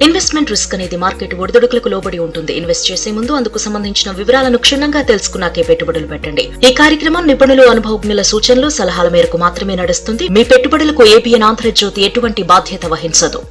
Investment risk అనేది market ఒడిదుడుకులకు లోబడి ఉంటుంది. ఇన్వెస్ట్ చేసే ముందు అందుకు సంబంధించిన వివరాలను క్షుణ్ణంగా తెలుసుకున్నాకే పెట్టుబడులు పెట్టండి. ఈ కార్యక్రమం నిపుణులు, అనుభవజ్ఞుల సూచనలు, సలహాల మేరకు మాత్రమే నడుస్తుంది. మీ పెట్టుబడులకు ఏబిఎన్ ఆంధ్రజ్యోతి ఎటువంటి బాధ్యత వహించదు.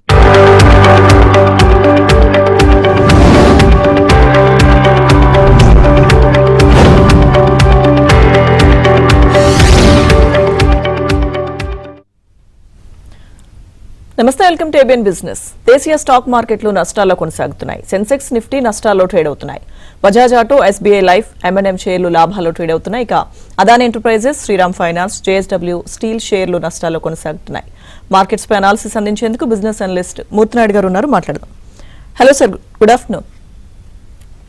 నమస్తే, వెల్కమ్ టు ఏబిఎన్ బిజినెస్. దేశీయ స్టాక్ మార్కెట్లు నష్టాల్లో కొనసాగుతున్నాయి. సెన్సెక్స్, నిఫ్టీ నష్టాల్లో ట్రేడ్ అవుతున్నాయి. Bajaj auto, SBI life, M&M షేర్లు లాభాల్లో ట్రేడ్ అవుతున్నాయి. ఇక Adani enterprises, Shriram finance, JSW steel షేర్లు నష్టాల్లో కొనసాగుతున్నాయి. మార్కెట్స్ పై అనాలిసిస్ అందించేందుకు బిజినెస్ అనలిస్ట్ మూర్తినాయుడు గారు ఉన్నారు, మాట్లాడదాం. Hello sir, good afternoon.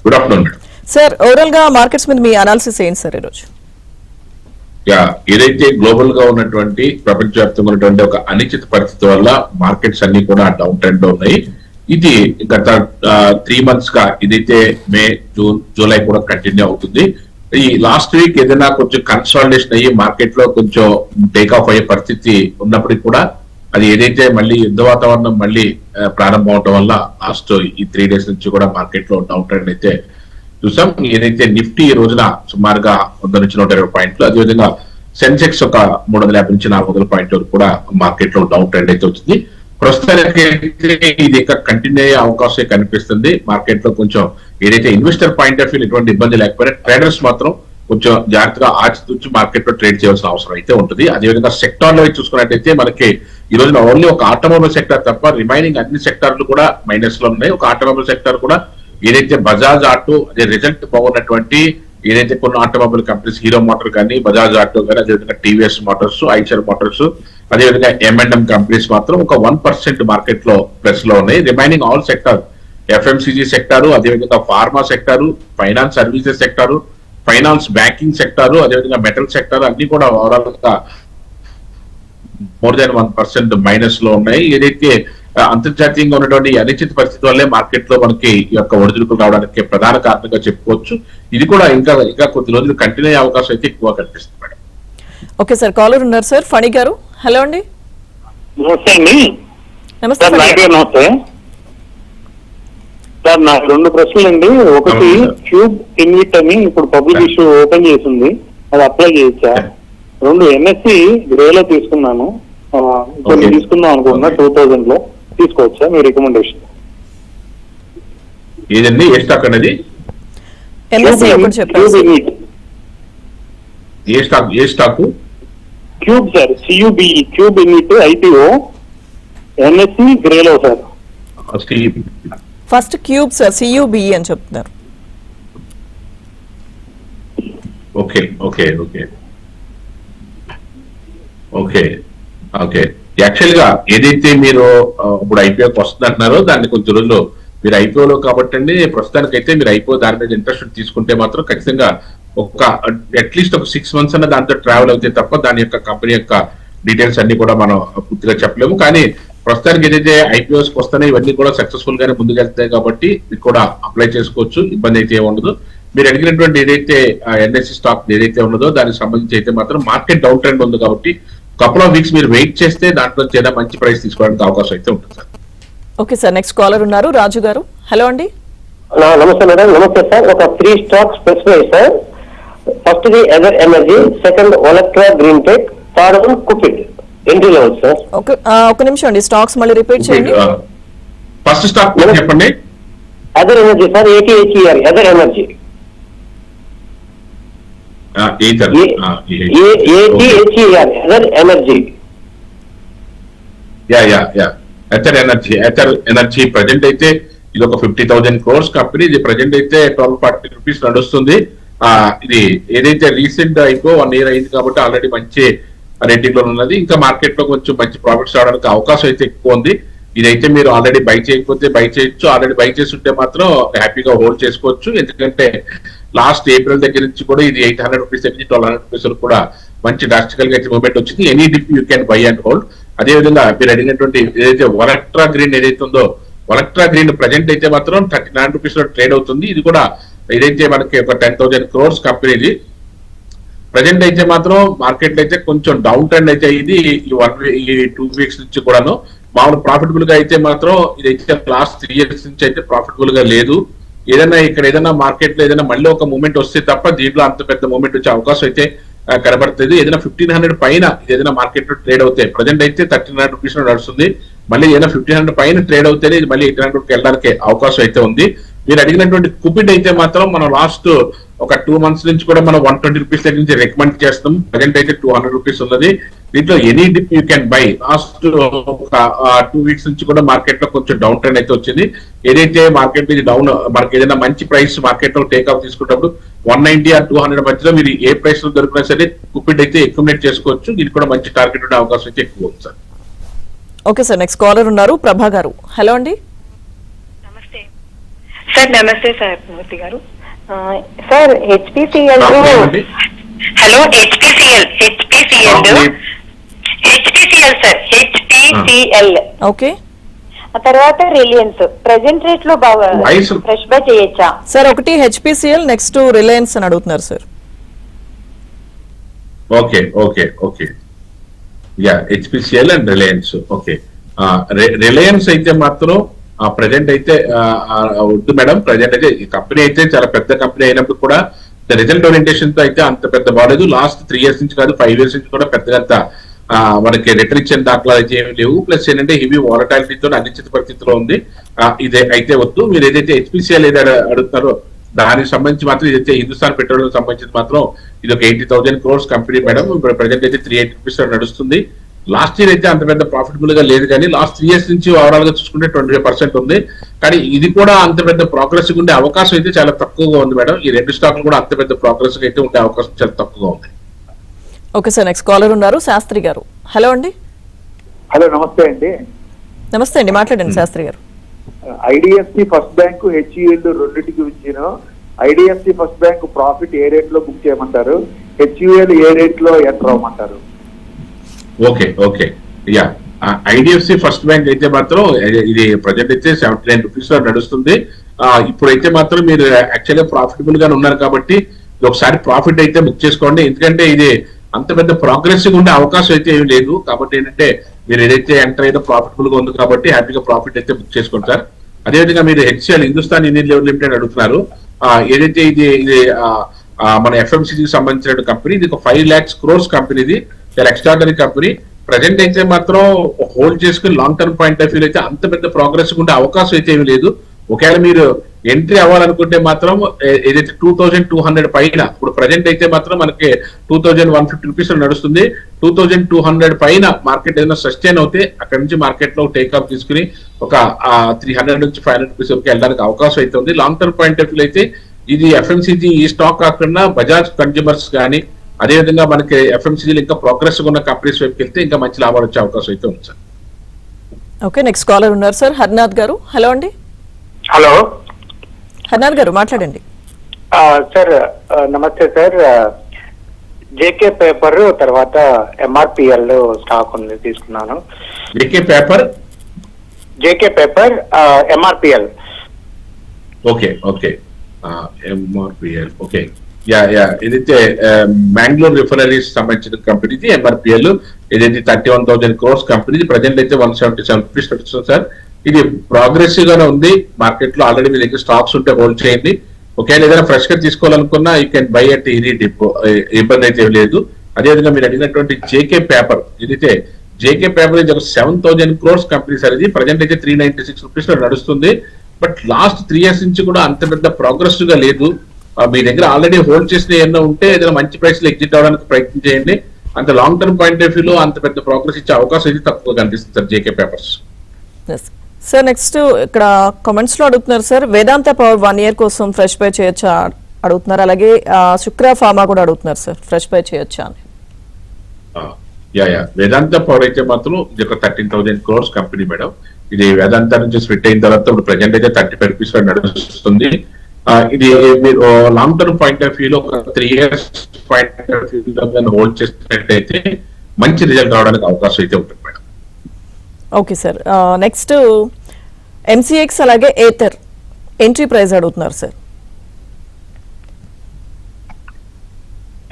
Good afternoon sir. Overall గా మార్కెట్స్ మీద మీ అనాలిసిస్ ఏంటి సార్ ఈరోజు? ఏదైతే గ్లోబల్ గా ఉన్నటువంటి ప్రపంచవ్యాప్తంగా ఉన్నటువంటి ఒక అనిశ్చిత పరిస్థితి వల్ల మార్కెట్స్ అన్ని కూడా డౌన్ ట్రెండ్ లో ఉన్నాయి. ఇది గత 3 months గా ఇదైతే మే, జూన్, జూలై కూడా కంటిన్యూ అవుతుంది. ఈ లాస్ట్ వీక్ ఏదైనా కొంచెం కన్సాలిడేషన్ అయ్యి మార్కెట్ లో కొంచెం టేక్ ఆఫ్ అయ్యే పరిస్థితి ఉన్నప్పటికీ కూడా అది ఏదైతే మళ్ళీ యుద్ధ వాతావరణం మళ్ళీ ప్రారంభం అవడం వల్ల లాస్ట్ ఈ 3 days నుంచి కూడా మార్కెట్ లో డౌన్ ట్రెండ్ అయితే చూసాం. ఏదైతే నిఫ్టీ ఈ రోజున సుమారుగా 100 నుంచి 120 పాయింట్లు, అదేవిధంగా సెన్సెక్స్ ఒక 350 నుంచి 400 పాయింట్ల వరకు కూడా మార్కెట్ లో డౌన్ ట్రెండ్ అయితే వచ్చింది. ప్రస్తుతానికి ఇది ఇంకా కంటిన్యూ అయ్యే అవకాశం కనిపిస్తుంది. మార్కెట్ లో కొంచెం ఏదైతే ఇన్వెస్టర్ పాయింట్ ఆఫ్ వ్యూ ఎటువంటి ఇబ్బంది లేకపోయినా ట్రేడర్స్ మాత్రం కొంచెం జాగ్రత్తగా ఆచితూచి మార్కెట్ లో ట్రేడ్ చేయాల్సిన అవసరం అయితే ఉంటుంది. అదేవిధంగా సెక్టార్ లో చూసుకున్నట్టయితే మనకి ఈ రోజున ఓన్లీ ఒక ఆటోమొబైల్ సెక్టర్ తప్ప రిమైనింగ్ అన్ని సెక్టార్లు కూడా మైనస్ లో ఉన్నాయి. ఒక ఆటోమొబైల్ సెక్టర్ కూడా ఏదైతే బజాజ్ ఆటో అదే రిజల్ట్ బాగున్నటువంటి ఏదైతే కొన్ని ఆటోమొబైల్ కంపెనీస్, హీరో మోటార్ కానీ, బజాజ్ ఆటో కానీ, అదేవిధంగా టీవీఎస్ మోటార్స్, ఐచర్ మోటార్స్, అదేవిధంగా M&M కంపెనీస్ మాత్రం ఒక 1% మార్కెట్ లో ప్లస్ లో ఉన్నాయి. Remaining all sector, FMCG sector, అదేవిధంగా pharma sector, finance services sector, finance banking sector, అదేవిధంగా మెటల్ సెక్టార్ అన్ని కూడా ఓవరాల్ గా మోర్ దాన్ 1% మైనస్ లో ఉన్నాయి. ఏదైతే అంతర్జాతీయంగా ఉన్నటువంటి అనిశ్చిత పరిస్థితి వల్లే మార్కెట్ లో మనకి ఈ యొక్క ఒడిదుడుకులు రావడానికి ప్రధాన కారణంగా చెప్పుకోవచ్చు. ఇది కూడా ఇంకా కొద్ది రోజులు కంటిన్యూ అయ్యే అవకాశం అయితే ఎక్కువ కనిపిస్తుంది మేడం. ఓకే సార్, కాలర్ ఉన్నారు సార్, ఫణి గారు. హలో అండి. నమస్తే అండి. నమస్తే నమస్తే సార్. నాకు 2 ప్రశ్నలు అండి. ఒకటి, క్యూబ్ ఇన్విట్ అని ఇప్పుడు పబ్లిక్ ఇష్యూ ఓపెన్ చేసింది, అది అప్లై చేయొచ్చా? 2, NSE గ్రేలో తీసుకున్నాను, కొన్ని తీసుకుందాం అనుకున్నా 2000 లో, తీసుకోవచ్చా? మీ రికమెండేషన్ ఏదండి? ఏ స్టాక్ అనేది? ఏ stock? Cube sir, CUBE, cube InvIT IPO, NSE గ్రేలో సార్. ఫస్ట్ క్యూబ్ సార్, CUBE అని చెప్తున్నారు. Okay okay okay okay okay actual గా ఏదైతే మీరు ఇప్పుడు IPOకి వస్తుందంటున్నారో దాన్ని కొంచెం రోజులు మీరు IPOలో కాబట్టి అండి, ప్రస్తుతానికైతే మీరు IPO దాని మీద ఇంట్రెస్ట్ తీసుకుంటే మాత్రం ఖచ్చితంగా ఒక అట్లీస్ట్ ఒక 6 months అన్న దాంతో ట్రావెల్ అవుతే తప్ప దాని యొక్క కంపెనీ యొక్క డీటెయిల్స్ అన్ని కూడా మనం పూర్తిగా చెప్పలేము. కానీ ప్రస్తుతానికి ఏదైతే IPOs వస్తున్నాయి ఇవన్నీ కూడా సక్సెస్ఫుల్ గానే ముందుకెళ్తాయి కాబట్టి మీకు కూడా అప్లై చేసుకోవచ్చు, ఇబ్బంది అయితే ఉండదు. మీరు అడిగినటువంటి ఏదైతే NSE స్టాక్ ఏదైతే ఉన్నదో దానికి సంబంధించి అయితే మాత్రం మార్కెట్ డౌన్ ట్రెండ్ ఉంది కాబట్టి కపుల్ ఆఫ్ వీక్స్ మీరు వెయిట్ చేస్తే దాంట్లో చాలా మంచి ప్రైస్ తీసుకోవడానికి అవకాశం అయితే ఉంటుంది sir. Okay sir, next caller ఉన్నారు, రాజు గారు. హలో అండి. నమస్తే మేడం. నమస్తే సార్. ఒక 3 stocks specify sir. First the Ather energy, second Olectra green tech, third one Cupid. Entry level sir. ఒక నిమిషం అండి, స్టాక్స్ మళ్ళీ రిపీట్ చేయండి. ఫస్ట్ స్టాక్ చెప్పండి. Ather energy sir, ATHER, Ather energy. ATHER, Ather energy. Ather energy present అయితే ఇది ఒక 50,000 crores కంపెనీ. ఇది ప్రజెంట్ అయితే 1240 రూపీస్ నడుస్తుంది. ఇది ఏదైతే రీసెంట్ అయిపో 1 year అయింది కాబట్టి ఆల్రెడీ మంచి రేటింగ్ లో ఉన్నది. ఇంకా మార్కెట్ లో కొంచెం మంచి ప్రాఫిట్స్ రావడానికి అవకాశం అయితే ఎక్కువ ఉంది. ఇదైతే మీరు ఆల్రెడీ బై చేయకపోతే బై చేయొచ్చు, ఆల్రెడీ బై చేసి ఉంటే మాత్రం హ్యాపీగా హోల్డ్ చేసుకోవచ్చు. ఎందుకంటే లాస్ట్ ఏప్రిల్ దగ్గర నుంచి కూడా ఇది 800 రూపీస్ దగ్గర 1200 రూపీస్ కూడా మంచి డ్రాస్టికల్ గా అయితే మూవ్మెంట్ వచ్చింది. Any dip you can buy and hold. అదేవిధంగా మీరు అడిగినటువంటి ఏదైతే ఒలెక్ట్రా గ్రీన్ ఏదైతే ఉందో, ఒలెక్ట్రా గ్రీన్ ప్రజెంట్ అయితే మాత్రం 39 రూపీస్ లో ట్రేడ్ అవుతుంది. ఇది కూడా ఏదైతే మనకి ఒక 10,000 crores కంపెనీది. ప్రజెంట్ అయితే మాత్రం మార్కెట్ లో అయితే కొంచెం డౌన్ ట్రెండ్ అయితే ఇది ఈ 2 weeks నుంచి కూడాను. మామూలు ప్రాఫిటబుల్ గా అయితే మాత్రం ఇదైతే లాస్ట్ 3 years నుంచి అయితే ప్రాఫిటబుల్ గా లేదు. ఏదైనా ఇక్కడ ఏదైనా మార్కెట్ లో ఏదైనా మళ్ళీ ఒక మూమెంట్ వస్తే తప్ప దీంట్లో అంత పెద్ద మూమెంట్ వచ్చే అవకాశం అయితే కనబడుతుంది. ఏదైనా 1500 పైన ఏదైనా మార్కెట్ లో ట్రేడ్ అవుతాయి. ప్రజెంట్ అయితే 1300 రూపీస్ లో నడుస్తుంది. మళ్ళీ ఏదైనా 1500 పైన ట్రేడ్ అవుతేనే ఇది మళ్ళీ 1800 వెళ్ళడానికి అవకాశం అయితే ఉంది. మీరు అడిగినటువంటి కుపిడ్ అయితే మాత్రం మనం లాస్ట్ ఒక 2 months నుంచి కూడా మనం 120 రూపీస్ దగ్గర నుంచి రికమెండ్ చేస్తాం. ప్రజెంట్ అయితే 200 రూపీస్ ఉన్నది. దీంట్లో any dip you can buy. Last ఒక 2 weeks నుంచి కూడా మార్కెట్ లో కొంచెం డౌన్ ట్రెండ్ అయితే వచ్చింది. ఏదైతే మార్కెట్ ఇది డౌన్ మనకి ఏదైనా మంచి ప్రైస్ మార్కెట్ లో టేక్ ఆఫ్ తీసుకున్నప్పుడు 190 or 200 మధ్యలో మీరు ఏ ప్రైస్ లో దొరికినా సరే కుపిడ్ అయితే అక్యుములేట్ చేసుకోవచ్చు. దీనికి కూడా మంచి టార్గెట్ ఉండే అవకాశం అయితే ఎక్కువ ఉంది sir. Okay sir, next caller ఉన్నారు ప్రభా గారు. హలో అండి. నమస్తే సార్. నమస్తే సార్ మూర్తి గారు. Sir HPCL hello HPCL sir HPCL okay, ఆ తర్వాత రిలయన్స్ ప్రెసెంట్ రేట్ లో బాగా ఫ్రెష్ బై చేయొచ్చా సార్? ఒకటి హెచ్పిసిఎల్, నెక్స్ట్ రిలయన్స్ అని అడుగుతున్నారు sir. Okay okay okay yeah HPCL and Reliance. Okay Reliance అయితే మాత్రం ప్రజెంట్ అయితే వద్దు మేడం. ప్రజెంట్ అయితే ఈ కంపెనీ అయితే చాలా పెద్ద కంపెనీ అయినప్పుడు కూడా రిజల్ట్ ఓరియంటేషన్ తో అయితే అంత పెద్ద బాగాలేదు. లాస్ట్ 3 years నుంచి కాదు 5 years నుంచి కూడా పెద్దగా మనకి రిటర్న్ ఇచ్చిన దాఖలాలు అయితే ఏమి లేవు. ప్లస్ ఏంటంటే హెవీ వాలటాలిటీతో అనిశ్చిత పరిస్థితిలో ఉంది. ఇదే అయితే వద్దు. మీరు ఏదైతే హెచ్పిసిఎల్ ఏదైతే అడుగుతారో దానికి సంబంధించి మాత్రం ఇదైతే హిందుస్థాన్ పెట్రోల్ సంబంధించి మాత్రం ఇది ఒక 80,000 crores కంపెనీ మేడం. ప్రజెంట్ అయితే 380 రూపీస్ నడుస్తుంది. లాస్ట్ ఇయర్ అయితే అంత పెద్ద ప్రాఫిటబుల్ గా లేదు, కానీ లాస్ట్ 3 years నుంచి ఓవరాల్ గా చూసుకుంటే 25% ఉంది. కానీ ఇది కూడా అంత పెద్ద ప్రోగ్రెస్ ఉండే అవకాశం అయితే చాలా తక్కువగా ఉంది మేడం. ఈ 2 స్టాక్లు కూడా అంత పెద్ద ప్రోగ్రెస్ అయితే ఉండే అవకాశం చాలా తక్కువగా ఉంది. ఓకే సార్, నెక్స్ట్ కాలర్ ఉన్నారు శాస్త్రి గారు. హలో అండి. హలో నమస్తే అండి. నమస్తే అండి, మాట్లాడండి శాస్త్రి గారు. ఐడిఎఫ్సి ఫస్ట్ బ్యాంక్ హెచ్యుఎల్ రెండింటికి ఇచ్చిన ఐడిఎఫ్సి ఫస్ట్ బ్యాంక్ ప్రాఫిట్ ఏ రేట్ లో బుక్ చేయమంటారు, హెచ్యుఎల్ ఏ రేట్ లో ఎంటర్ అవ్వమంటారు? Okay okay ya IDFC first bank అయితే మాత్రం ఇది ప్రజెంట్ అయితే 79 రూపీస్ లో నడుస్తుంది. ఇప్పుడైతే మాత్రం మీరు యాక్చువల్గా ప్రాఫిటబుల్ గా ఉన్నారు కాబట్టి ఒకసారి ప్రాఫిట్ అయితే బుక్ చేసుకోండి. ఎందుకంటే ఇది అంత పెద్ద ప్రోగ్రెసివ్ ఉండే అవకాశం అయితే ఏమి లేదు. కాబట్టి ఏంటంటే మీరు ఏదైతే ఎంటర్ అయితే ప్రాఫిటబుల్ గా ఉంది కాబట్టి హ్యాపీగా ప్రాఫిట్ అయితే బుక్ చేసుకుంటారు. అదేవిధంగా మీరు HCl Hindustan union level limited అడుగుతున్నారు. ఏదైతే ఇది మన ఎఫ్ఎంసీజీకి సంబంధించిన కంపెనీ, ఇది ఒక 5 lakhs crores కంపెనీ. ఇది చాలా ఎక్స్ట్రాడనరీ కంపెనీ. ప్రజెంట్ అయితే మాత్రం హోల్డ్ చేసుకుని long term point of view అయితే అంత పెద్ద ప్రోగ్రెస్ ఉండే అవకాశం అయితే ఏమి లేదు. ఒకవేళ మీరు ఎంట్రీ అవ్వాలనుకుంటే మాత్రం ఏదైతే 2200 పైన, ఇప్పుడు ప్రజెంట్ అయితే మాత్రం మనకి 2150 రూపీస్ నడుస్తుంది. 2200 పైన మార్కెట్ ఏదైనా సస్టైన్ అవుతే అక్కడ నుంచి మార్కెట్ లో టేక్ ఆఫ్ తీసుకుని ఒక 300 నుంచి 500 రూపీస్ వరకు వెళ్ళడానికి అవకాశం అయితే ఉంది. Long term point of view అయితే ఇది ఎఫ్ఎంసీజీ ఈ స్టాక్ కాకుండా బజాజ్ కన్స్యూమర్స్ కానీ అదేవిధంగా మనకి ఎఫ్ఎంసీజీలు ఇంకా ప్రోగ్రెస్ ఉన్న కంపెనీస్ వైపుకి వెళ్తే ఇంకా మంచి లాభాలు వచ్చే అవకాశం అయితే ఉంది సార్. ఓకే, నెక్స్ట్ కాలర్ ఉన్నారు సార్ హర్నాథ్ గారు. హలో అండి. హలో హర్నాథ్ గారు మాట్లాడండి. సార్ నమస్తే సార్. జేకే పేపర్ తర్వాత ఎంఆర్పిఎల్ స్టాక్ ఉంది, తీసుకున్నాను. JK paper MRPL. Okay okay MRPL. Okay yeah yeah ఏదైతే మ్యాంగ్లూర్ రిఫైనరీస్ సంబంధించిన కంపెనీ ఇది ఎంఆర్పిఎల్. ఏదైతే 31,000 crores కంపెనీ. ప్రజెంట్ అయితే 177 రూపీస్ నడుస్తుంది సార్. ఇది ప్రోగ్రెసివ్ గానే ఉంది. మార్కెట్ లో ఆల్రెడీ మీ దగ్గర స్టాక్స్ ఉంటే హోల్డ్ చేయండి. ఒకవేళ ఏదైనా ఫ్రెష్ గా తీసుకోవాలనుకున్నా you can buy at any dip, ఇబ్బంది అయితే లేదు. అదేవిధంగా మీరు అడిగినటువంటి జేకే పేపర్, ఏదైతే జేకే పేపర్ ఇది ఒక 7,000 crores కంపెనీ సార్. ఇది ప్రజెంట్ అయితే 396 రూపీస్ లో నడుస్తుంది. బట్ లాస్ట్ 3 years నుంచి కూడా అంత పెద్ద ప్రోగ్రెసివ్ గా లేదు. మీ దగ్గర ఆల్రెడీ హోల్డ్ చేసిన ఏమన్నా ఉంటే ఏదైనా మంచి ప్రైస్ లో ఎగ్జిట్ అవడానికి ప్రయత్నం చేయండి. అంత లాంగ్ టర్మ్ పాయింట్ ఆఫ్ వ్యూలో అంత పెద్ద ప్రోగ్రెస్ ఇచ్చే అవకాశం అయితే తక్కువ కనిపిస్తుంది sir JK papers. Sir next ఇక్కడ కామెంట్స్ లో అడుగుతున్నారు సార్, వేదాంత పవర్ 1 year కోసం ఫ్రెష్ బై చేయొచ్చా అడుగుతున్నారు. అలాగే శుక్ర ఫార్మా కూడా అడుగుతున్నారు సార్, ఫ్రెష్ బై చేయొచ్చా అని. వేదాంత పవర్ అయితే మాత్రం ఇది ఒక 13,000 crores కంపెనీ మేడం. ఇది వేదాంత నుంచి స్ప్లిట్ అయిన తర్వాత ఇప్పుడు ప్రజెంట్ అయితే 35 రూపీస్ నడుస్తుంది. ఇది మీరు లాంగ్ టర్మ్ పాయింట్ ఆఫ్ వ్యూలో ఒక 3 years పాయింట్ ఆఫ్ వ్యూలో హోల్డ్ చేసినట్టయితే మంచి రిజల్ట్ రావడానికి అవకాశం అయితే ఉంటుంది madam. Okay sir, next MCX అలాగే ఏథర్ ఎంట్రీ ప్రైస్ అడుగుతున్నారు సార్.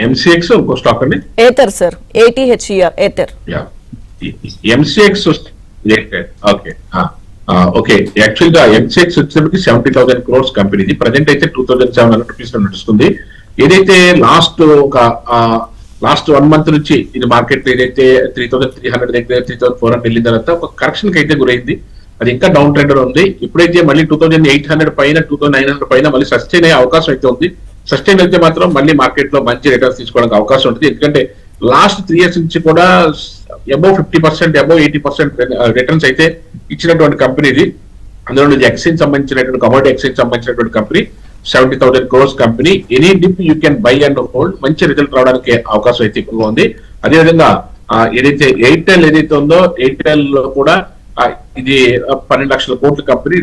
ఎంసీఎక్స్ ఇంకో స్టాక్ అండి, Ather sir, A T H E R Ather. MCX okay okay. Actual గా ఎంసెక్స్ వచ్చేసరికి 70,000 crores కంపెనీ ఇది. ప్రజెంట్ అయితే 2,700 రూపీస్ లో నడుస్తుంది. ఏదైతే లాస్ట్ 1 month నుంచి ఇది మార్కెట్ ఏదైతే 3,300 దగ్గర 3,400 వెళ్ళిన తర్వాత ఒక కరెక్షన్ కి అయితే గురైంది. అది ఇంకా డౌన్ ట్రెండ్ ఉంది. ఇప్పుడైతే మళ్ళీ 2,800 పైన 2,900 పైన మళ్ళీ సస్టైన్ అయ్యే అవకాశం అయితే ఉంది. సస్టైన్ అయితే మాత్రం మళ్ళీ మార్కెట్ లో మంచి రిటర్న్స్ తీసుకోవడానికి అవకాశం ఉంటుంది. ఎందుకంటే లాస్ట్ 3 years నుంచి కూడా అబౌవ్ 50%, అబౌవ్ 80% రిటర్న్స్ అయితే ఇచ్చినటువంటి కంపెనీ ఇది. అందులో ఇది ఎక్స్చేంజ్ సంబంధించినటువంటి కమోడిటీ ఎక్స్చేంజ్ సంబంధించినటువంటి company, 70,000 crores company. Any dip you can by and hold. మంచి రిజల్ట్ రావడానికి అవకాశం అయితే ఎక్కువగా ఉంది. అదేవిధంగా ఏదైతే ఎయిర్టెల్ ఏదైతే ఉందో, ఎయిర్టెల్ లో కూడా ఇది 12 లక్షల కోట్ల company,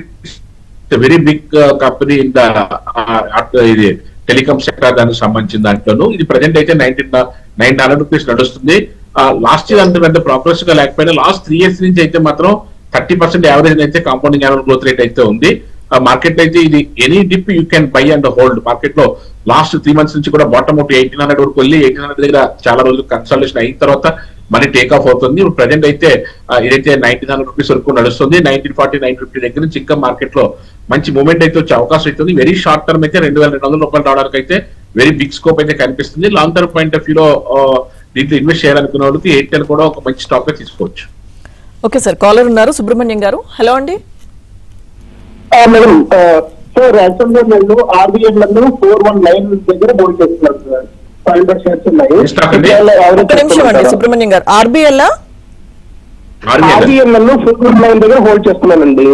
very big company in the ఇది టెలికాం సెక్టర్ దానికి సంబంధించిన దాంట్లోనూ. ఇది ప్రజెంట్ అయితే 900 రూపీస్ నడుస్తుంది. లాస్ట్ ఇయర్ అంత పెద్ద ప్రోగ్రెస్ గా లేకపోయినా లాస్ట్ 3 years నుంచి అయితే మాత్రం 30% యావరేజ్ అయితే కాంపౌండింగ్ యాన్యువల్ గ్రోత్ రేట్ అయితే ఉంది. మార్కెట్ అయితే ఇది any dip you can by and hold. Market లో లాస్ట్ 3 months నుంచి కూడా బాటమ్ అవుట్ 1800 వరకు వెళ్ళి 1800 దగ్గర చాలా రోజులు కన్సల్టేషన్ అయిన తర్వాత మనీ టేక్ ఆఫ్ అవుతుంది. ఇప్పుడు ప్రజెంట్ అయితే ఇదైతే 1900 రూపీస్ వరకు నడుస్తుంది. 1940, 950 దగ్గర నుంచి ఇంకా మార్కెట్ లో మంచి మూవ్మెంట్ అయితే వచ్చే అవకాశం అవుతుంది. వెరీ షార్ట్ టర్మ్ అయితే 2,200 రూపాయలు రావడానికి అయితే వెరీ బిగ్ స్కోప్ అయితే కనిపిస్తుంది. లాంగ్ టర్మ్ పాయింట్ ఆఫ్ వ్యూలో దీంట్లో ఇన్వెస్ట్ చేయాలనుకున్న వాళ్ళకి ఎయిర్టెల్ కూడా ఒక మంచి స్టాక్ గా తీసుకోవచ్చు. ఓకే సార్, కాలర్ ఉన్నారు సుబ్రహ్మణ్యం గారు. హలో అండి. మేడం సార్, యాక్చువల్గా నేను ఆర్బీఐలలో 419 దగ్గర బోర్డు చేస్తున్నాను సార్. 500 shares ఉన్నాయి. ఒక్క నిమిషం అండి సుబ్రహ్మణ్యం గారు. ఆర్బీఐలా? ఆర్బీఐలలో 419 దగ్గర హోల్డ్ చేస్తున్నానండి.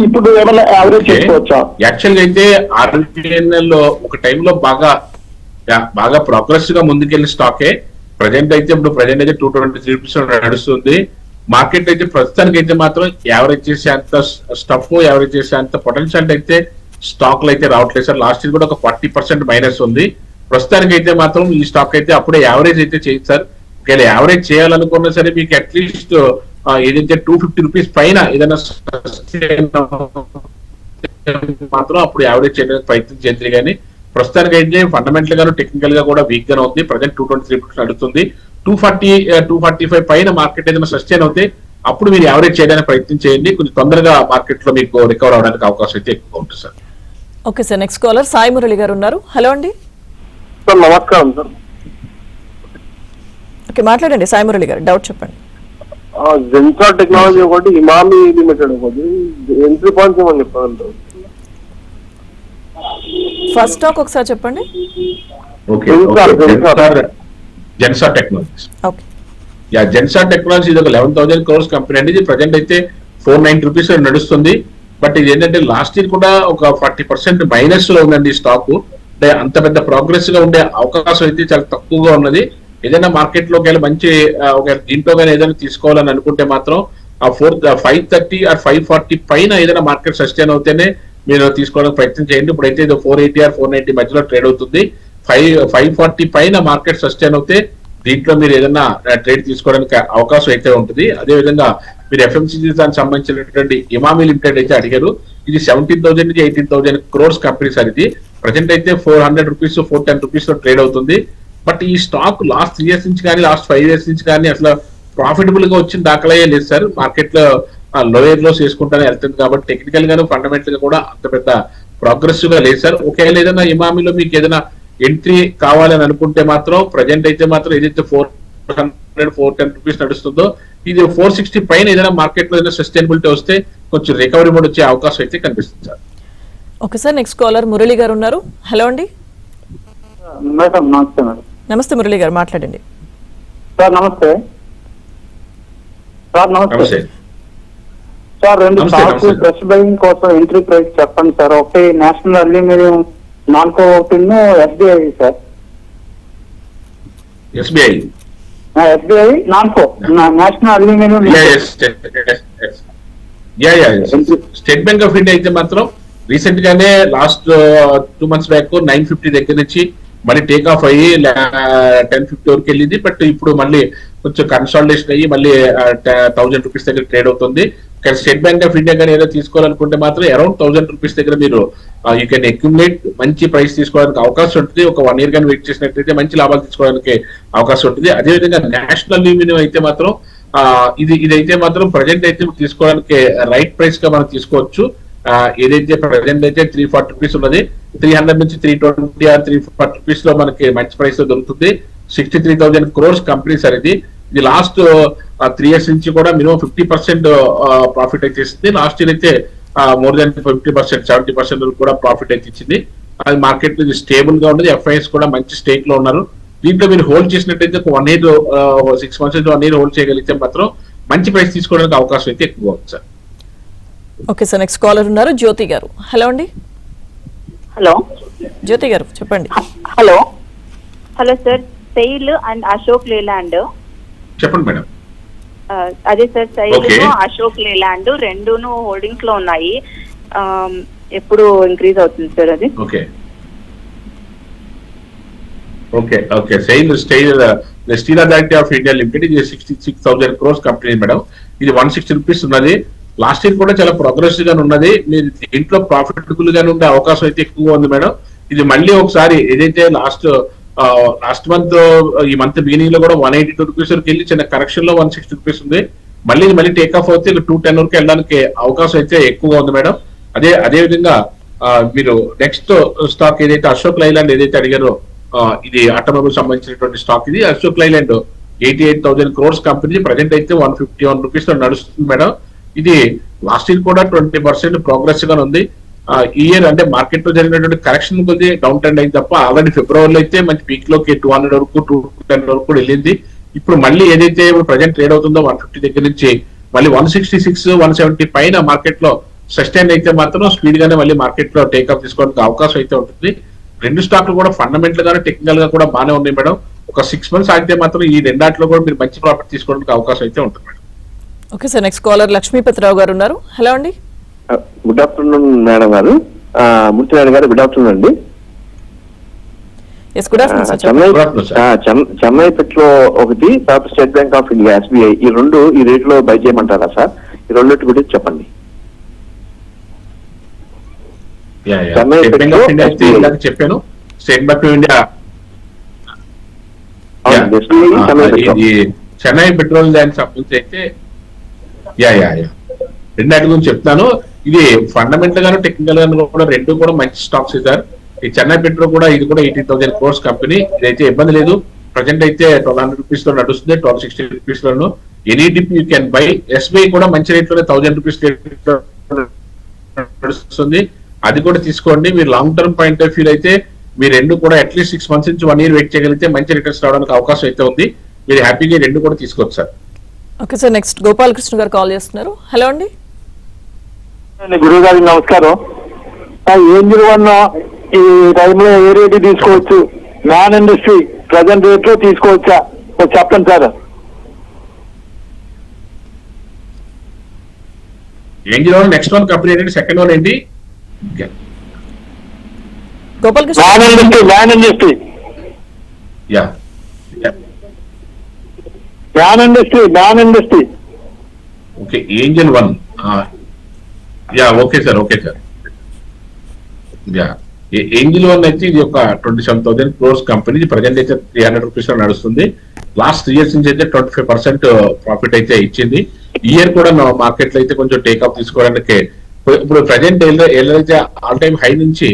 ఇప్పుడు ఏమైనా యావరేజ్ చేసుకోవచ్చా? యాక్చువల్ గా అయితే ఆర్బీఐఎన్ఎల్ లో ఒక టైంలో బాగా ప్రోగ్రెస్ గా ముందుకెళ్ళిన స్టాకే. ప్రజెంట్ అయితే ఇప్పుడు ప్రజెంట్ అయితే 223 రూపీస్ నడుస్తుంది. మార్కెట్ అయితే ప్రస్తుతానికి అయితే మాత్రం యావరేజ్ చేసే అంత స్టఫ్, యావరేజ్ చేసే అంత పొటెన్షియల్ అయితే స్టాక్ లో అయితే రావట్లేదు సార్. లాస్ట్ ఇయర్ కూడా ఒక 40% మైనస్ ఉంది. ప్రస్తుతానికి అయితే మాత్రం ఈ స్టాక్ అయితే అప్పుడే యావరేజ్ అయితే చేయదు సార్. ఒకవేళ యావరేజ్ చేయాలనుకున్నా సరే మీకు అట్లీస్ట్ ఏదైతే 250 రూపీస్ పైన ఏదైనా మాత్రం అప్పుడు యావరేజ్ చేయడానికి ప్రయత్నం చేయాలి. కానీ ప్రస్తుతానికి అయితే ఫండమెంటల్ గాను టెక్నికల్ గా కూడా వీక్ గానే ఉంది. ప్రజెంట్ 223 రూపీస్ నడుస్తుంది. 240, 245 పైన మార్కెట్ ఏదైనా సస్టైన్ అవుతే అప్పుడు మీరు యావరేజ్ చేయడానికి ప్రయత్నం చేయండి. కొంచెం తొందరగా మార్కెట్ లో మీకు రికవర్ అవడానికి అవకాశం అయితే ఎక్కువ ఉంటుంది sir. Okay sir, next caller Sai Murali గారు ఉన్నారు. హలో అండి. సార్ నమస్కారం సార్. ఓకే మాట్లాడండి సాయి మురళి గారు, డౌట్ చెప్పండి. జెన్సార్ టెక్నాలజీ ఒకటి, ఇమామి లిమిటెడ్ ఒకటి, ఎంట్రీ పాయింట్స్ ఏమని చెప్పగలుగుతారు? ఫస్ట్ స్టాక్ ఒకసారి చెప్పండి. Zensar technologies. Okay. Zensar technology ఇది ఒక 11,000 crores కంపెనీ అండి. ఇది ప్రజెంట్ అయితే 490 రూపీస్ నడుస్తుంది. బట్ ఇది ఏంటంటే లాస్ట్ ఇయర్ కూడా ఒక 40% మైనస్ లో ఉందండి స్టాక్. అంటే అంత పెద్ద ప్రోగ్రెస్ గా ఉండే అవకాశం అయితే చాలా తక్కువగా ఉన్నది. ఏదైనా మార్కెట్ లోకి వెళ్ళి మంచి దీంట్లో కానీ ఏదైనా తీసుకోవాలని అనుకుంటే మాత్రం ఆ 530 or 540 పైన ఏదైనా మార్కెట్ సస్టైన్ అవుతేనే మీరు తీసుకోవడానికి ప్రయత్నం చేయండి. ఇప్పుడైతే ఇది 480 or 490 మధ్యలో ట్రేడ్ అవుతుంది. 540 పైన మార్కెట్ సస్టైన్ అవుతే దీంట్లో మీరు ఏదైనా ట్రేడ్ తీసుకోవడానికి అవకాశం అయితే ఉంటుంది. అదేవిధంగా మీరు ఎఫ్ఎంసీజీ దానికి సంబంధించినటువంటి ఇమామి లిమిటెడ్ అయితే అడిగారు. ఇది 17,000 నుంచి 18,000 crores కంపెనీ సార్. ఇది ప్రజెంట్ అయితే 400 రూపీస్ 410 రూపీస్ లో ట్రేడ్ అవుతుంది. బట్ ఈ స్టాక్ లాస్ట్ 3 years నుంచి కానీ లాస్ట్ 5 years నుంచి కానీ అసలు ప్రాఫిటబుల్ గా వచ్చిన దాఖలయ్యే లేదు సార్. మార్కెట్ లో లోయర్ లోస్ వేసుకుంటానే వెళ్తుంది. కాబట్టి టెక్నికల్ గాను ఫండమెంటల్ గా కూడా అంత పెద్ద ప్రోగ్రెసివ్ గా లేదు సార్. ఒకవేళ ఏదైనా ఇమామిలో మీకు ఏదైనా ఎంట్రీ కావాలని అనుకుంటే మాత్రం ప్రజెంట్ అయితే మాత్రం ఏదైతే 400, 410 రూపీస్ నడుస్తుందో ఇది 460 పైన ఏదైనా మార్కెట్ లో ఏదైనా సస్టైనబిలిటీ వస్తే కొంచెం రికవరీ కూడా వచ్చే అవకాశం అయితే కనిపిస్తుంది sir. Okay sir, next caller Murali గారు ఉన్నారు. హలో అండి. మేడం నమస్తే. మేడం నమస్తే మురళి గారు, మాట్లాడండి. సార్ నమస్తే. సార్ నమస్తే సార్. 2 స్టాక్స్ ఫ్రెష్ బయింగ్ కోసం ఎంట్రీ ప్రైస్ చెప్పండి సార్. ఒకటి నేషనల్ అల్యూమినియం నాన్కో, ఒకటి SBI sir. SBI Nalco, national aluminium. State bank of India అయితే మాత్రం రీసెంట్ గానే లాస్ట్ 2 months బ్యాక్ 950 దగ్గర నుంచి మళ్ళీ టేక్ ఆఫ్ అయ్యి 1050 వరకు వెళ్ళింది. బట్ ఇప్పుడు మళ్ళీ కొంచెం కన్సాలిడేషన్ అయ్యి మళ్ళీ 1000 రూపీస్ దగ్గర ట్రేడ్ అవుతుంది. కానీ స్టేట్ బ్యాంక్ ఆఫ్ ఇండియా కానీ ఏదో తీసుకోవాలనుకుంటే మాత్రం అరౌండ్ 1000 రూపీస్ దగ్గర మీరు యూ కెన్ అక్యుములేట్ మంచి ప్రైస్ తీసుకోవడానికి అవకాశం ఉంటుంది. ఒక 1 year కానీ వెయిట్ చేసినట్లయితే మంచి లాభాలు తీసుకోవడానికి అవకాశం ఉంటుంది. అదేవిధంగా నేషనల్ అల్యూమినియం అయితే మాత్రం ఇదైతే మాత్రం ప్రజెంట్ అయితే తీసుకోవడానికి రైట్ ప్రైస్ గా మనం తీసుకోవచ్చు. ఏదైతే ప్రజెంట్ అయితే 340 రూపీస్ ఉన్నది, 300 నుంచి 320 ఆర్ 340 రూపీస్ లో మనకి మంచి ప్రైస్ లో దొరుకుతుంది. 63,000 crores కంపెనీ సార్ ఇది లాస్ట్ 3 years నుంచి కూడా మినిమం 50% ప్రాఫిట్ అయితే ఇస్తుంది. లాస్ట్ ఇయర్ అయితే మోర్ దాన్ 50%, 70% కూడా ప్రాఫిట్ అయితే ఇచ్చింది. అది మార్కెట్ స్టేబుల్ గా ఉన్నది. FIS కూడా మంచి స్టేక్ లో ఉన్నారు. దీంట్లో మీరు హోల్డ్ చేసినట్టయితే 1 year 6 months 1 year హోల్డ్ చేయగలిగితే మాత్రం మంచి ప్రైస్ తీసుకోవడానికి అవకాశం అయితే ఎక్కువ ఉంది sir. Okay sir, next caller ఉన్నారు జ్యోతి గారు. హలో అండి. హలో జ్యోతి గారు చెప్పండి. Hello hello sir, SAIL and Ashok Leyland. చెప్పండి మేడం. అదే sir, SAIL Okay. Ashok Leyland రెండును హోల్డింగ్స్ లో ఉన్నాయి. ఎప్పుడు ఇంక్రీజ్ అవుతుంది సార్ అది? Okay okay okay steel authority of India limited ఇది 66,000 crores కంపెనీ మేడం. ఇది 160 రూపీస్ ఉన్నది. లాస్ట్ ఇయర్ కూడా చాలా ప్రోగ్రెసివ్ గా ఉన్నది. మీరు దీంట్లో ప్రాఫిటబుల్ గా ఉండే అవకాశం అయితే ఎక్కువగా ఉంది మేడం. ఇది మళ్ళీ ఒకసారి ఏదైతే లాస్ట్ మంత్ ఈ మంత్ బిగినింగ్ లో కూడా 182 రూపీస్ వరకు వెళ్ళి చిన్న కరెక్షన్ లో 160 రూపీస్ ఉంది. మళ్ళీ టేక్ ఆఫ్ అవుతే 210 వరకు వెళ్ళడానికి అవకాశం అయితే ఎక్కువగా ఉంది మేడం. అదే విధంగా మీరు నెక్స్ట్ స్టాక్ ఏదైతే అశోక్ లైలాండ్ ఏదైతే అడిగారో ఇది ఆటోమొబైల్ సంబంధించినటువంటి స్టాక్. ఇది Ashok Leyland 88,000 crores company present అయితే 151 రూపీస్ లో నడుస్తుంది మేడం. ఇది లాస్ట్ ఇయర్ కూడా 20% ప్రోగ్రెస్ గా ఉంది. ఈ ఇయర్ అంటే మార్కెట్ లో జరిగినటువంటి కరెక్షన్ కొద్ది డౌన్ ట్రెండ్ అయింది తప్ప ఆల్రెడీ ఫిబ్రవరిలో అయితే మంచి పీక్ లోకి 200 వరకు 210 వరకు కూడా వెళ్ళింది. ఇప్పుడు మళ్ళీ ఏదైతే ప్రజెంట్ ట్రేడ్ అవుతుందో 150 దగ్గర నుంచి మళ్ళీ 166, 170 పైన మార్కెట్ లో సస్టైన్ అయితే మాత్రం స్పీడ్ గానే మళ్ళీ మార్కెట్ లో టేక్ ఆఫ్ తీసుకోవడానికి అవకాశం అయితే ఉంటుంది. రెండు స్టాక్లు కూడా ఫండమెంటల్ గానే టెక్నికల్ గా కూడా బాగానే ఉన్నాయి మేడం. ఒక 6 months ఆగితే మాత్రం ఈ రెండాట్లో కూడా మీరు మంచి ప్రాఫిట్ తీసుకోవడానికి అవకాశం అయితే ఉంటుంది madam. Okay sir, next caller Lakshmipathi Rao గారు ఉన్నారు. హలో అండి. గుడ్ ఆఫ్టర్నూన్ మేడం గారు. మూర్తినాయుడు గారు గుడ్ ఆఫ్టర్నూన్ అండి. Yes, good afternoon sir. Chennai petro ఒకటి, తర్వాత state bank of India SBI, ఈ రెండు ఈ రేట్ లో బై చేయమంటారా సార్? ఈ రెండింటి గురించి చెప్పండి. స్టేట్ బ్యాంక్ ఆఫ్ ఇండియా అయితే ఇందాక చెప్పాను. స్టేట్ బ్యాంక్ ఆఫ్ ఇండియా ఇది చెన్నై పెట్రోల్ దానికి సంబంధించి అయితే రెండాటి గురించి చెప్తాను. ఇది ఫండమెంటల్ గాను టెక్నికల్ గాను కూడా రెండు కూడా మంచి స్టాక్స్ సార్. ఈ చెన్నై పెట్రోల్ కూడా ఇది కూడా 18,000 crores కంపెనీ. ఇదైతే ఇబ్బంది లేదు. ప్రజెంట్ అయితే 1200 రూపీస్ లో నడుస్తుంది, 1260 rupees loan. Any dip you can by. SBI కూడా మంచి రేట్ లోనే 1000 రూపీస్ నడుస్తుంది, అది కూడా తీసుకోండి. మీరు long term point of view అయితే మీరు రెండు కూడా అట్లీస్ట్ 6 months నుంచి 1 year వెయిట్ చేయగలిగితే మంచి రిటర్న్స్ రావడానికి అవకాశం అయితే ఉంది. మీరు హ్యాపీగా రెండు కూడా తీసుకోవచ్చు sir. Okay sir, next Gopalakrishna గారు కాల్ చేస్తున్నారు. హలో అండి. గురువు గారికి నమస్కారం. ఏంజిల్ వన్ ఈ టైంలో ఏ రేటు తీసుకోవచ్చు? నాన్ ఇండస్ట్రీ ప్రజెంట్ రేట్ లో తీసుకోవచ్చా చెప్పండి sir. Angel one next one company ఏంటి, సెకండ్ వన్ ఏంటి? Gopalakrishna. Non industry okay, Angel one. Okay sir. Angel one అయితే ఇది ఒక 27,000 crores కంపెనీ. ప్రజెంట్ అయితే 300 రూపీస్ లో నడుస్తుంది. లాస్ట్ 3 years నుంచి అయితే 25% ప్రాఫిట్ అయితే ఇచ్చింది. ఈ ఇయర్ కూడా మార్కెట్ లో అయితే కొంచెం టేక్ ఆఫ్ తీసుకోవడానికి ఇప్పుడు ప్రజెంట్ ఏదైతే ఆల్ టైమ్ హై నుంచి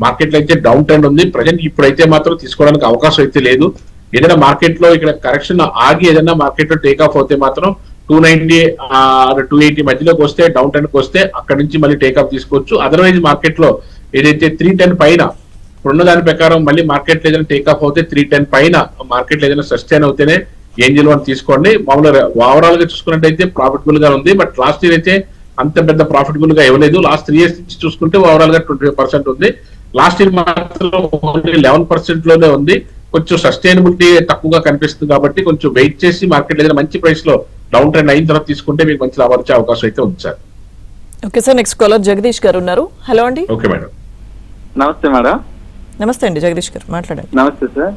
మార్కెట్ లో అయితే డౌన్ ట్రెండ్ ఉంది. ప్రజెంట్ ఇప్పుడైతే మాత్రం తీసుకోవడానికి అవకాశం అయితే లేదు. ఏదైనా మార్కెట్ లో ఇక్కడ కరెక్షన్ ఆగి ఏదైనా మార్కెట్ లో టేక్ ఆఫ్ అవుతే మాత్రం 290, 280 మధ్యలోకి వస్తే డౌన్ ట్రెండ్ కి వస్తే అక్కడ నుంచి మళ్ళీ టేక్ ఆఫ్ తీసుకోవచ్చు. అదర్వైజ్ మార్కెట్ లో ఏదైతే 310 పైన ఇప్పుడున్న దాని ప్రకారం మళ్ళీ మార్కెట్ లో ఏదైనా టేక్ ఆఫ్ అవుతే 310 పైన మార్కెట్ లో ఏదైనా సస్టైన్ అవుతేనే ఏంజిల్ వన్ తీసుకోండి. మామూలుగా ఓవరాల్ గా చూసుకున్నట్టయితే ప్రాఫిటబుల్ గా ఉంది. బట్ లాస్ట్ ఇయర్ అయితే అంత పెద్ద ప్రాఫిటబుల్ గా ఇవ్వలేదు. లాస్ట్ 3 years నుంచి చూసుకుంటే ఓవరాల్ గా 25% ఉంది. లాస్ట్ ఇయర్ మాత్రం ఓన్లీ 11% లోనే ఉంది. కొంచెం సస్టైనబిలిటీ తక్కువగా కనిపిస్తుంది కాబట్టి కొంచెం వెయిట్ చేసి మార్కెట్ ఏదైనా మంచి ప్రైస్ లో డౌన్ ట్రెండ్ అయిన తర్వాత తీసుకుంటే మీకు మంచి లాభాలు వచ్చే అవకాశం అయితే ఉంది sir. Okay sir, next caller Jagadish గారు ఉన్నారు. హలో అండి. Okay madam. నమస్తే మేడం. నమస్తే అండి జగదీష్ గారు, మాట్లాడండి. నమస్తే సార్.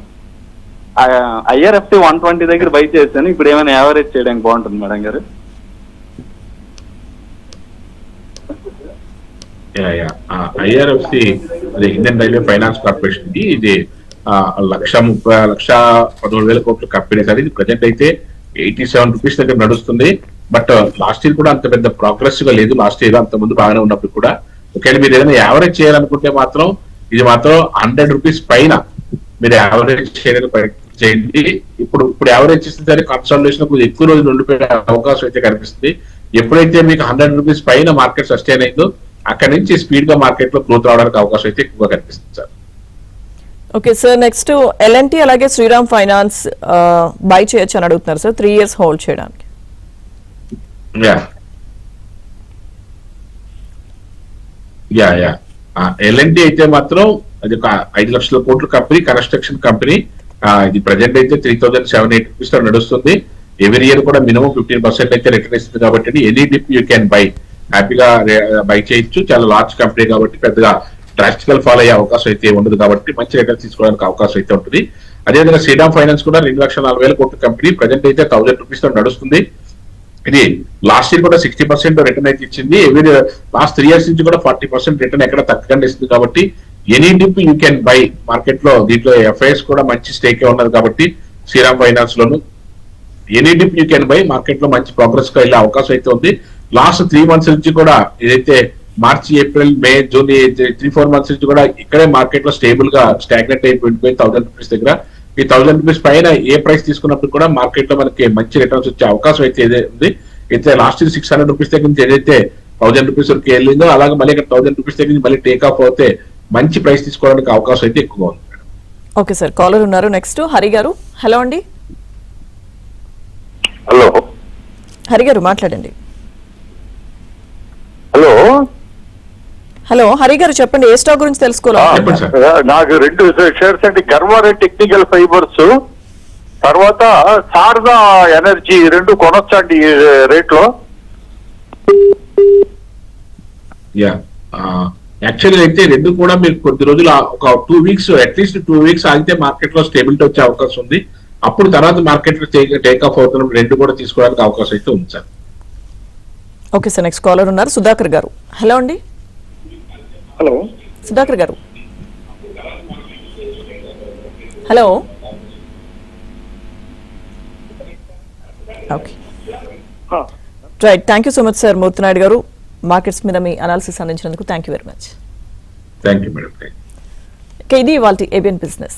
IRFT 120 దగ్గర బై చేశాను. ఇప్పుడు ఏమైనా యావరేజ్ చేయడానికి బాగుంటుంది మేడం గారు? IRFC అది ఇండియన్ రైల్వే ఫైనాన్స్ కార్పొరేషన్ ఇది 1,13,000 కోట్ల కంపెనీ సార్. ఇది ప్రజెంట్ అయితే 87 రూపీస్ దగ్గర నడుస్తుంది. బట్ లాస్ట్ ఇయర్ కూడా అంత పెద్ద ప్రోగ్రెస్ గా లేదు. లాస్ట్ ఇయర్ అంత ముందు బాగానే ఉన్నప్పుడు కూడా ఒకవేళ మీరు ఏదైనా యావరేజ్ చేయాలనుకుంటే మాత్రం ఇది మాత్రం 100 రూపీస్ పైన మీరు యావరేజ్ చేయడానికి ప్రయత్నం చేయండి. ఇప్పుడు యావరేజ్ చేసిన సరే కన్సల్టేషన్ కొంచెం ఎక్కువ రోజులు ఉండిపోయే అవకాశం అయితే కనిపిస్తుంది. ఎప్పుడైతే మీకు 100 రూపీస్ పైన మార్కెట్ సస్టైన్ అయిందో అక్కడి నుంచి స్పీడ్ గా మార్కెట్ లో గ్రోత్ రావడానికి అవకాశం అయితే ఎక్కువగా కనిపిస్తుంది sir. Okay sir, next L&T అలాగే శ్రీరామ్ ఫైనాన్స్ బై చేయొచ్చు అని అడుగుతున్నారు సార్, 3 years హోల్డ్ చేయడానికి. L&T అయితే మాత్రం అది ఒక 5 లక్షల కోట్ల కంపెనీ, కన్స్ట్రక్షన్ కంపెనీ. ఇది ప్రజెంట్ అయితే 3,780 రూపీస్ లో నడుస్తుంది. ఎవ్రీ ఇయర్ కూడా మినిమం 15% అయితే రిటర్న్ ఇస్తుంది కాబట్టి any dip you can buy, హ్యాపీగా బై చేయొచ్చు. చాలా లార్జ్ కంపెనీ కాబట్టి పెద్దగా డ్రాస్టికల్ ఫాలో అయ్యే అవకాశం అయితే ఉండదు కాబట్టి మంచి రిటర్న్ తీసుకోవడానికి అవకాశం అయితే ఉంటుంది. అదేవిధంగా శ్రీరామ్ ఫైనాన్స్ కూడా 2,40,000 కోట్ల కంపెనీ, ప్రజెంట్ అయితే 1,000 రూపీస్ తో నడుస్తుంది. ఇది లాస్ట్ ఇయర్ కూడా 60% రిటర్న్ అయితే ఇచ్చింది. ఎవ్రీ లాస్ట్ 3 years నుంచి కూడా 40% రిటర్న్ ఎక్కడ తగ్గకుండా ఇస్తుంది కాబట్టి any dip you can buy market లో. దీంట్లో FIS కూడా మంచి స్టేక్ ఉన్నది కాబట్టి శ్రీరామ్ ఫైనాన్స్ లోను any dip you can buy, market లో మంచి ప్రోగ్రెస్ గా వెళ్ళే అవకాశం అయితే ఉంది. లాస్ట్ 3 months నుంచి కూడా ఏదైతే మార్చి, ఏప్రిల్, మే, జూన్ 3-4 months నుంచి కూడా ఇక్కడే మార్కెట్ లో స్టేబుల్ గా స్టాగ్నెట్ అయిపోయి 1,000 రూపీస్ దగ్గర. ఈ 1,000 రూపీస్ పైన ఏ ప్రైస్ తీసుకున్నప్పుడు కూడా మార్కెట్ లో మనకి మంచి రిటర్న్స్ వచ్చే అవకాశం అయితే ఉంది. అయితే లాస్ట్ 600 రూపీస్ దగ్గర నుంచి ఏదైతే 1,000 రూపీస్ వరకు వెళ్ళిందో అలాగే మళ్ళీ ఇక్కడ 1,000 రూపీస్ దగ్గర నుంచి మళ్ళీ టేక్ ఆఫ్ అవుతే మంచి ప్రైస్ తీసుకోవడానికి అవకాశం అయితే ఎక్కువగా ఉంది. ఓకే సార్, కాలర్ ఉన్నారు. నెక్స్ట్ హరి గారు. హలో అండి. హలో హరి గారు మాట్లాడండి. హలో హలో హరి గారు చెప్పండి, ఏ స్టాక్ గురించి తెలుసుకోవాలి? నాకు 2 షేర్స్ అండి, గర్వారే టెక్నికల్ ఫైబర్స్, తర్వాత శారదా ఎనర్జీ, 2 కొనొచ్చండి ఈ రేట్ లో. యాక్చువల్లీ అయితే 2 కూడా మీరు కొద్ది రోజులు ఒక 2 weeks అట్లీస్ట్ 2 weeks ఆగితే మార్కెట్ లో స్టేబిలిటీ వచ్చే అవకాశం ఉంది. అప్పుడు తర్వాత మార్కెట్ లో టేక్ ఆఫ్ అవుతున్నప్పుడు 2 కూడా తీసుకోవడానికి అవకాశం అయితే ఉంది sir. Okay sir, next caller ఉన్నారు సుధాకర్ గారు. హలో అండి. Hello Sudhakar garu. Hello. Okay right, thank you so much sir Murthy Naidu garu. Markets మీద మీ అనాలిసిస్ అందించినందుకు thank you very much. Thank you madam. ఇది ఇవాల్టి ABN బిజినెస్.